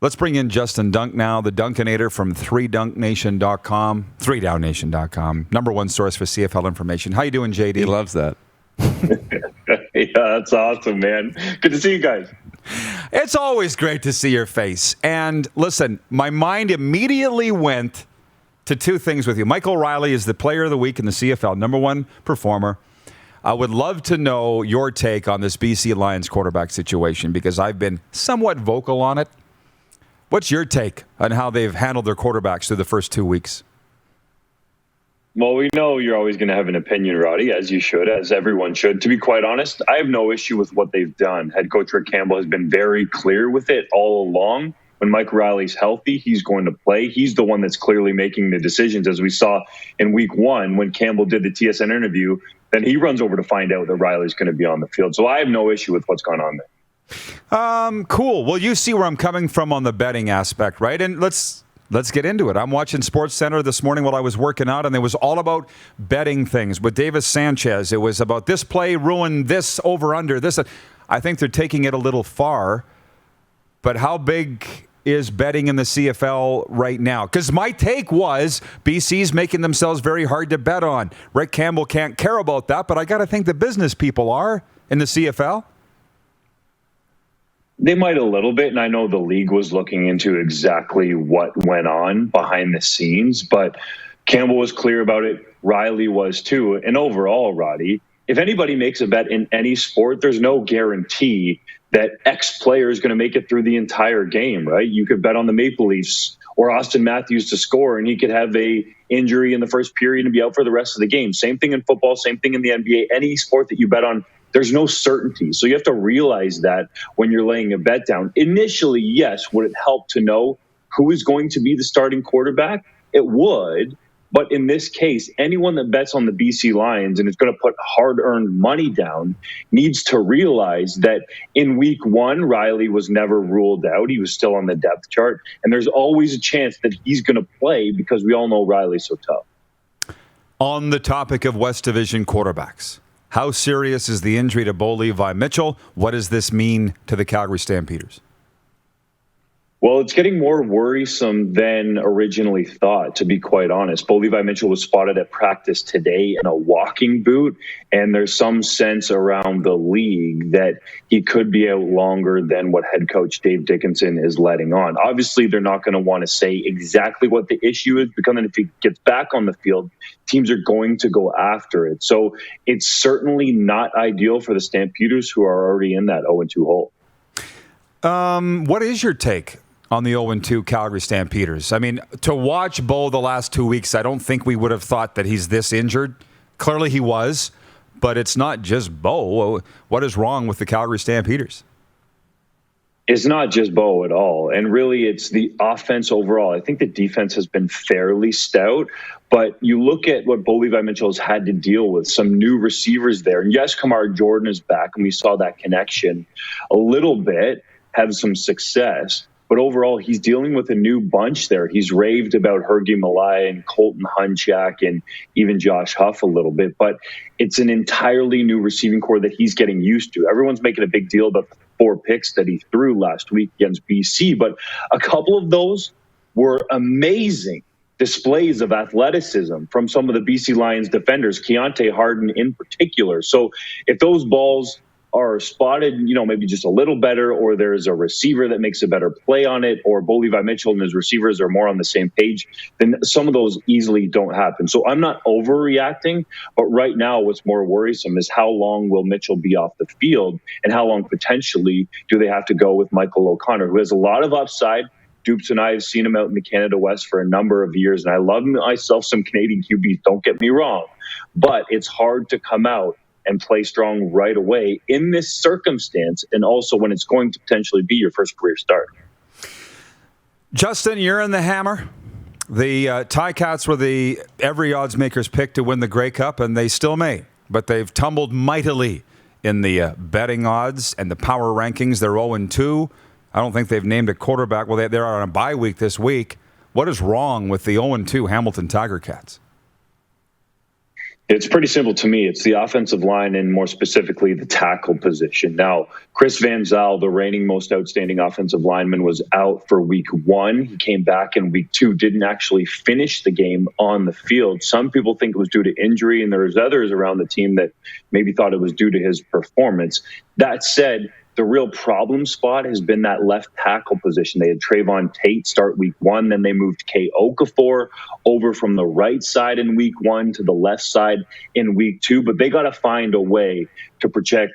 Let's bring in Justin Dunk now, the Dunkinator from 3dunknation.com, 3downnation.com, number one source for CFL information. How you doing, JD? He loves that. Yeah, that's awesome, man. Good to see you guys. It's always great to see your face. And listen, my mind immediately went to two things with you. Michael Reilly is the player of the week in the CFL, number one performer. I would love to know your take on this BC Lions quarterback situation because I've been somewhat vocal on it. What's your take on how they've handled their quarterbacks through the first 2 weeks? Well, we know you're always going to have an opinion, Roddy, as you should, as everyone should. To be quite honest, I have no issue with what they've done. Head coach Rick Campbell has been very clear with it all along. When Mike Reilly's healthy, he's going to play. He's the one that's clearly making the decisions, as we saw in week one when Campbell did the TSN interview. Then he runs over to find out that Reilly's going to be on the field. So I have no issue with what's gone on there. Cool. Well, you see where I'm coming from on the betting aspect, right? And let's get into it. I'm watching Sports Center this morning while I was working out, and it was all about betting things. With Davis Sanchez, it was about this play ruined this over-under. This, I think they're taking it a little far. But how big is betting in the CFL right now? Because my take was BC's making themselves very hard to bet on. Rick Campbell can't care about that, but I got to think the business people are in the CFL. They might a little bit, and I know the league was looking into exactly what went on behind the scenes, but Campbell was clear about it. Reilly was too. And overall, Roddy, if anybody makes a bet in any sport, there's no guarantee that X player is going to make it through the entire game, right? You could bet on the Maple Leafs or Austin Matthews to score, and he could have a injury in the first period and be out for the rest of the game. Same thing in football, same thing in the NBA. Any sport that you bet on, there's no certainty. So you have to realize that when you're laying a bet down. Initially, yes, would it help to know who is going to be the starting quarterback? It would. But in this case, anyone that bets on the BC Lions and is going to put hard-earned money down needs to realize that in week one, Reilly was never ruled out. He was still on the depth chart. And there's always a chance that he's going to play because we all know Reilly's so tough. On the topic of West Division quarterbacks, how serious is the injury to Bo Levi Mitchell? What does this mean to the Calgary Stampeders? Well, it's getting more worrisome than originally thought, to be quite honest. Bo Levi Mitchell was spotted at practice today in a walking boot, and there's some sense around the league that he could be out longer than what head coach Dave Dickinson is letting on. Obviously, they're not going to want to say exactly what the issue is, because if he gets back on the field, teams are going to go after it. So it's certainly not ideal for the Stampeders, who are already in that 0-2 hole. What is your take on the 0-2 Calgary Stampeders? I mean, to watch Bo the last 2 weeks, I don't think we would have thought that he's this injured. Clearly he was, but it's not just Bo. What is wrong with the Calgary Stampeders? It's not just Bo at all. And really, it's the offense overall. I think the defense has been fairly stout, but you look at what Bo Levi Mitchell has had to deal with, some new receivers there. And yes, Kamar Jordan is back, and we saw that connection a little bit, have some success. But overall, he's dealing with a new bunch there. He's raved about Hergy Malaya and Colton Hunchak and even Josh Huff a little bit. But it's an entirely new receiving core that he's getting used to. Everyone's making a big deal about the 4 picks that he threw last week against BC. But a couple of those were amazing displays of athleticism from some of the BC Lions defenders, Keontae Harden in particular. So if those balls are spotted, maybe just a little better, or there's a receiver that makes a better play on it, or Bo Levi Mitchell and his receivers are more on the same page, then some of those easily don't happen. So I'm not overreacting, but right now what's more worrisome is how long will Mitchell be off the field, and how long potentially do they have to go with Michael O'Connor, who has a lot of upside. Dupes and I have seen him out in the Canada West for a number of years, and I love myself some Canadian QBs, don't get me wrong, but it's hard to come out and play strong right away in this circumstance, and also when it's going to potentially be your first career start. Justin, you're in the hammer. The Ticats were the every odds maker's pick to win the Grey Cup, and they still may, but they've tumbled mightily in the betting odds and the power rankings. They're 0-2. I don't think they've named a quarterback. Well, they're on a bye week this week. What is wrong with the 0-2 Hamilton Tiger Cats? It's pretty simple to me. It's the offensive line and more specifically the tackle position. Now, Chris Van Zyl, the reigning most outstanding offensive lineman, was out for week 1. He came back in week 2, didn't actually finish the game on the field. Some people think it was due to injury, and there's others around the team that maybe thought it was due to his performance. That said, the real problem spot has been that left tackle position. They had Trayvon Tate start week 1, then they moved Kay Okafor over from the right side in week 1 to the left side in week 2. But they got to find a way to protect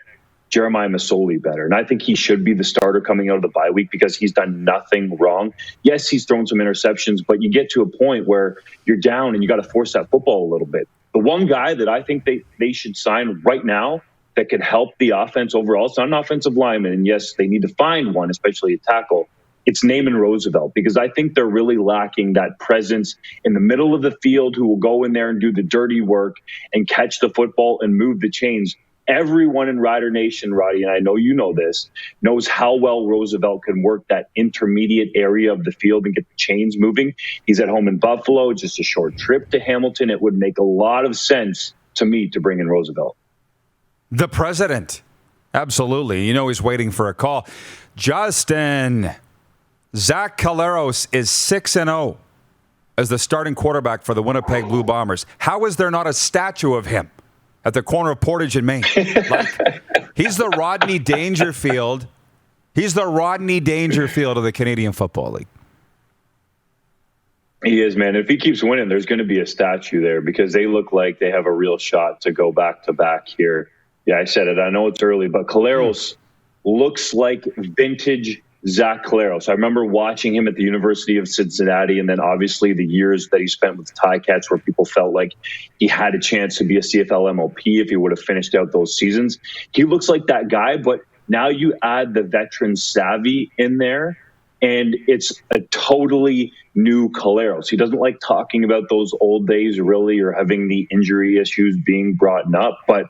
Jeremiah Masoli better. And I think he should be the starter coming out of the bye week because he's done nothing wrong. Yes, he's thrown some interceptions, but you get to a point where you're down and you got to force that football a little bit. The one guy that I think they should sign right now that could help the offense overall. It's not an offensive lineman, and yes, they need to find one, especially a tackle. It's Naaman Roosevelt, because I think they're really lacking that presence in the middle of the field who will go in there and do the dirty work and catch the football and move the chains. Everyone in Rider Nation, Roddy, and I know you know this, knows how well Roosevelt can work that intermediate area of the field and get the chains moving. He's at home in Buffalo, just a short trip to Hamilton. It would make a lot of sense to me to bring in Roosevelt. The president. Absolutely. You know he's waiting for a call. Justin, Zach Collaros is 6-0 as the starting quarterback for the Winnipeg Blue Bombers. How is there not a statue of him at the corner of Portage and Main? He's the Rodney Dangerfield. He's the Rodney Dangerfield of the Canadian Football League. He is, man. If he keeps winning, there's going to be a statue there because they look like they have a real shot to go back-to-back here. Yeah, I said it. I know it's early, but Collaros looks like vintage Zach Collaros. I remember watching him at the University of Cincinnati, and then obviously the years that he spent with the Ticats where people felt like he had a chance to be a CFL MOP if he would have finished out those seasons. He looks like that guy, but now you add the veteran savvy in there, and it's a totally new Collaros. He doesn't like talking about those old days really or having the injury issues being brought up, but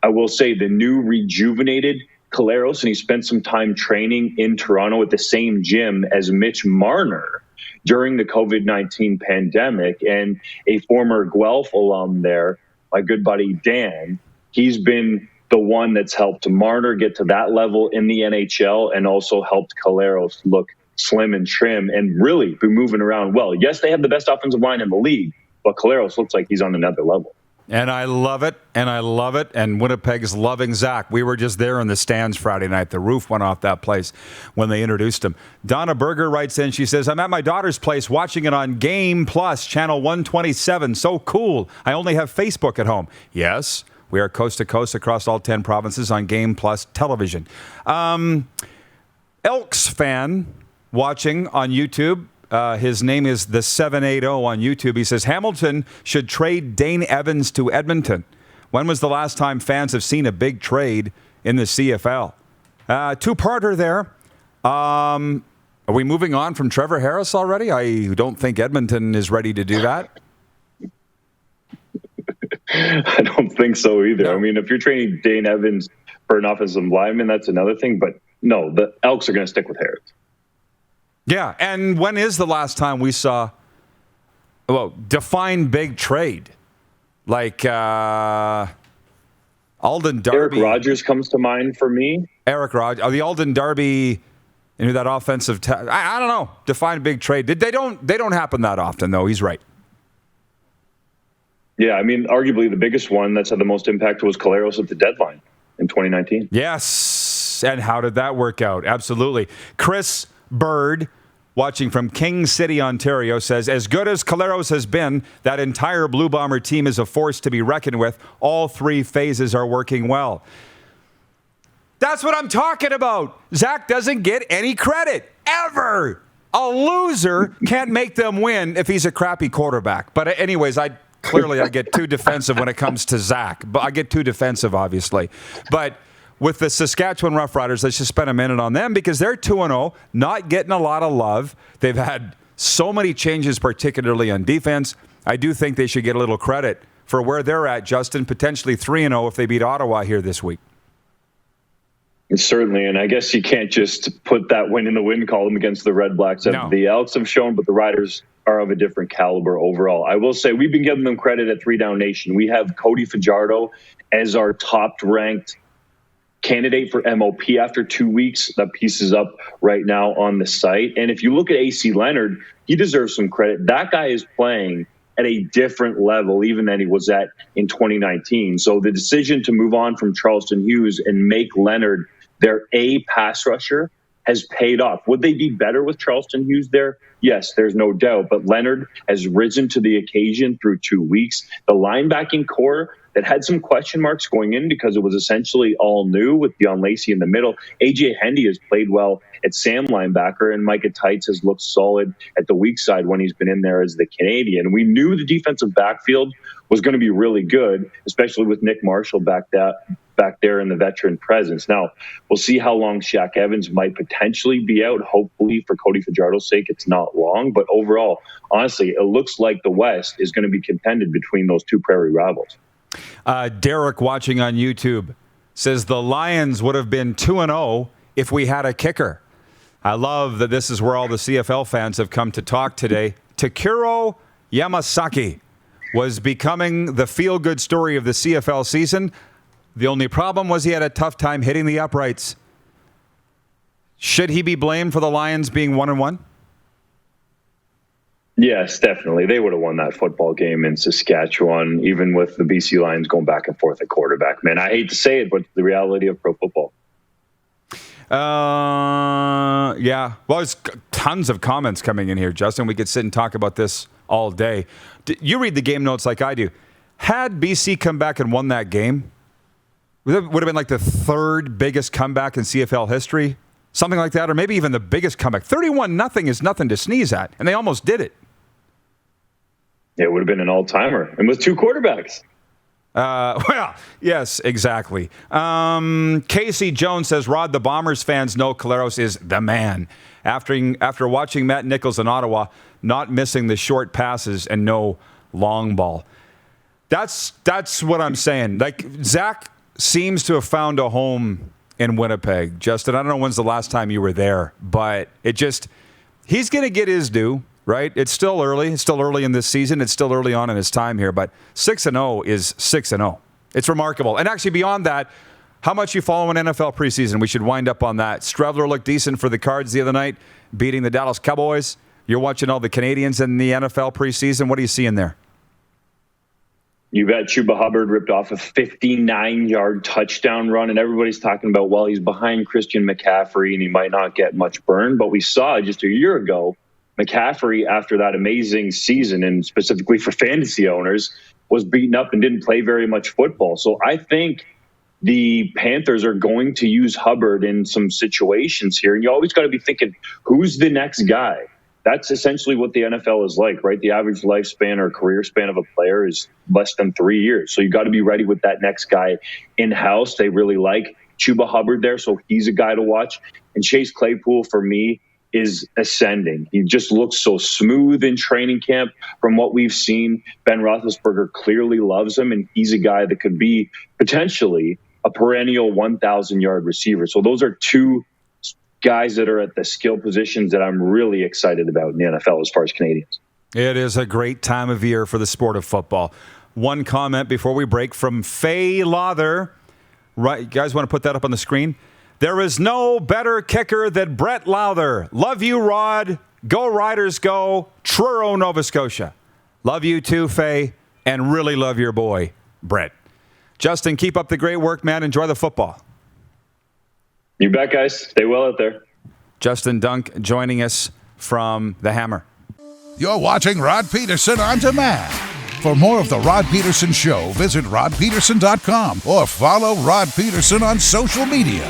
I will say the new rejuvenated Collaros, and he spent some time training in Toronto at the same gym as Mitch Marner during the COVID-19 pandemic, and a former Guelph alum there, my good buddy Dan, he's been the one that's helped Marner get to that level in the NHL and also helped Collaros look slim and trim and really be moving around well. Yes, they have the best offensive line in the league, but Collaros looks like he's on another level. And I love it, and Winnipeg's loving Zach. We were just there in the stands Friday night. The roof went off that place when they introduced him. Donna Berger writes in, she says, I'm at my daughter's place watching it on Game Plus, channel 127. So cool. I only have Facebook at home. Yes, we are coast to coast across all 10 provinces on Game Plus television. Elks fan watching on YouTube. His name is the 780 on YouTube. He says, Hamilton should trade Dane Evans to Edmonton. When was the last time fans have seen a big trade in the CFL? Two-parter there. Are we moving on from Trevor Harris already? I don't think Edmonton is ready to do that. I don't think so either. No. I mean, if you're trading Dane Evans for an offensive lineman, that's another thing. But no, the Elks are going to stick with Harris. Yeah, and when is the last time we saw, define big trade? Like Alden Darby. Eric Rogers comes to mind for me. Eric Rogers. The Alden Darby, that offensive. I don't know. Define big trade. They don't happen that often, though. He's right. Yeah, I mean, arguably the biggest one that's had the most impact was Collaros at the deadline in 2019. Yes, and how did that work out? Absolutely. Chris Bird, watching from King City, Ontario, says, as good as Collaros has been, that entire Blue Bomber team is a force to be reckoned with. All 3 phases are working well. That's what I'm talking about. Zach doesn't get any credit, ever. A loser can't make them win if he's a crappy quarterback. But anyways, I get too defensive when it comes to Zach. But I get too defensive, obviously. But with the Saskatchewan Roughriders, let's just spend a minute on them because they're 2-0, not getting a lot of love. They've had so many changes, particularly on defense. I do think they should get a little credit for where they're at, Justin, potentially 3-0 if they beat Ottawa here this week. Certainly, and I guess you can't just put that win in the win column against the Red Blacks. No. The Elks have shown, but the Riders are of a different caliber overall. I will say we've been giving them credit at 3 Down Nation. We have Cody Fajardo as our top-ranked candidate for MOP after 2 weeks. That piece is up right now on the site. And if you look at AC Leonard, he deserves some credit. That guy is playing at a different level even than he was at in 2019. So the decision to move on from Charleston Hughes and make Leonard their A pass rusher has paid off. Would they be better with Charleston Hughes there? Yes, there's no doubt. But Leonard has risen to the occasion through 2 weeks. The linebacking core that had some question marks going in because it was essentially all new with Deion Lacey in the middle. AJ Hendy has played well at Sam linebacker, and Micah Tights has looked solid at the weak side when he's been in there as the Canadian. We knew the defensive backfield was going to be really good, especially with Nick Marshall back there in the veteran presence. Now, we'll see how long Shaq Evans might potentially be out. Hopefully, for Cody Fajardo's sake, it's not long. But overall, honestly, it looks like the West is going to be contended between those two prairie rivals. Derek, watching on YouTube, says the Lions would have been 2-0 if we had a kicker. I love that this is where all the CFL fans have come to talk today. Takuro Yamasaki was becoming the feel-good story of the CFL season. The only problem was he had a tough time hitting the uprights. Should he be blamed for the Lions being 1-1? Yes, definitely. They would have won that football game in Saskatchewan, even with the BC Lions going back and forth at quarterback. Man, I hate to say it, but the reality of pro football. Yeah. Well, there's tons of comments coming in here, Justin. We could sit and talk about this all day. You read the game notes like I do. Had BC come back and won that game, would have been like the third biggest comeback in CFL history. Something like that, or maybe even the biggest comeback. 31-0 is nothing to sneeze at, and they almost did it. It would have been an all-timer, and with 2 quarterbacks. Well, yes, exactly. Casey Jones says, Rod, the Bombers fans know Collaros is the man. After watching Matt Nichols in Ottawa, not missing the short passes and no long ball. That's what I'm saying. Like, Zach seems to have found a home in Winnipeg. Justin, I don't know when's the last time you were there, but he's going to get his due, right? It's still early. It's still early in this season. It's still early on in his time here, but 6-0 is 6-0. It's remarkable. And actually beyond that, how much you follow in NFL preseason? We should wind up on that. Strevler looked decent for the Cards the other night, beating the Dallas Cowboys. You're watching all the Canadians in the NFL preseason. What are you seeing there? You bet. Chuba Hubbard ripped off a 59-yard touchdown run, and everybody's talking about, well, he's behind Christian McCaffrey, and he might not get much burn. But we saw just a year ago, McCaffrey, after that amazing season, and specifically for fantasy owners, was beaten up and didn't play very much football. So I think the Panthers are going to use Hubbard in some situations here. And you always got to be thinking, who's the next guy? That's essentially what the NFL is like, right? The average lifespan or career span of a player is less than 3 years. So you got to be ready with that next guy in-house. They really like Chuba Hubbard there, so he's a guy to watch. And Chase Claypool, for me, is ascending. He just looks so smooth in training camp from what we've seen. Ben Roethlisberger clearly loves him, and he's a guy that could be potentially a perennial 1,000-yard receiver. So those are 2 guys that are at the skill positions that I'm really excited about in the NFL as far as Canadians. It is a great time of year for the sport of football. One comment before we break from Faye Lawther. Right, you guys want to put that up on the screen? There is no better kicker than Brett Lawther. Love you, Rod. Go Riders, go. Truro, Nova Scotia. Love you too, Faye, and really love your boy, Brett. Justin, keep up the great work, man. Enjoy the football. You bet, guys. Stay well out there. Justin Dunk joining us from the Hammer. You're watching Rod Pedersen On Demand. For more of the Rod Pedersen Show, visit rodpedersen.com or follow Rod Pedersen on social media.